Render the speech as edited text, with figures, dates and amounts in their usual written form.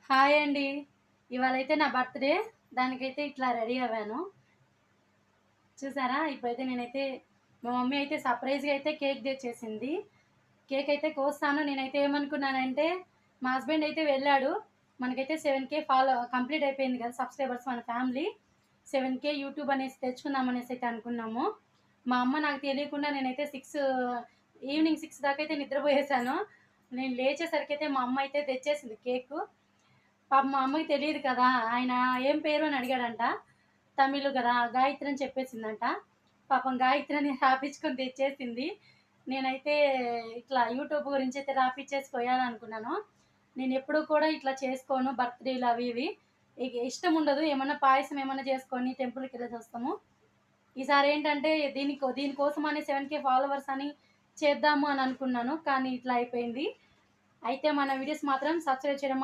Hi అండి. ఇవాళైతే నా birthday. దానికైతే ఇట్లా రెడీ అవ్వాను. చూసారా? ఇప్పుడైతే నేనైతే మా మమ్మీ అయితే సర్ప్రైజ్‌గా అయితే కేక్ తెచ్చేసింది. కేక్ అయితే కోస్తాను. నేనైతే ఏమనుకున్నానంటే, మా హస్బెండ్ అయితే వెళ్ళాడు. మనకైతే 7,000 కంప్లీట్ అయిపోయింది కదా! సబ్‌స్క్రైబర్స్ మన ఫ్యామిలీ. 7,000 యూట్యూబ్ అనేసి తెచ్చుకుందాం అనేసి అయితే అనుకున్నాము. మా అమ్మ నాకు తెలియకుండా నేనైతే ఈవినింగ్ 6 దాకా అయితే నిద్రపోయేసాను. నేను లేచేసరికైతే మా అమ్మ అయితే తెచ్చేసింది కేకు. పాపం మా అమ్మకి తెలీదు కదా! ఆయన ఏం పేరు అని అడిగాడంట. తమిళ్ గదా! గాయత్రి అని చెప్పేసిందంట. పాపం గాయత్రి అని రాపిచ్చుకొని తెచ్చేసింది. నేనైతే ఇట్లా యూట్యూబ్ గురించయితే రాపిచ్చేసి పోయాలనుకున్నాను. నేనెప్పుడూ కూడా ఇట్లా చేసుకోను బర్త్‌డేలు అవి ఇవి. ఇష్టముండదు. ఏమన్నా పాయసం ఏమన్నా చేసుకొని టెంపుల్‌కెళ్ళేసొస్తాము. ఈసారేంటంటే దీనికోసమని 7,000 ఫాలోవర్స్ అని చేద్దాము అని అనుకున్నాను. కానీ ఇట్లా అయిపోయింది. అయితే మన వీడియోస్ మాత్రం సబ్స్క్రైబ్ చేయడం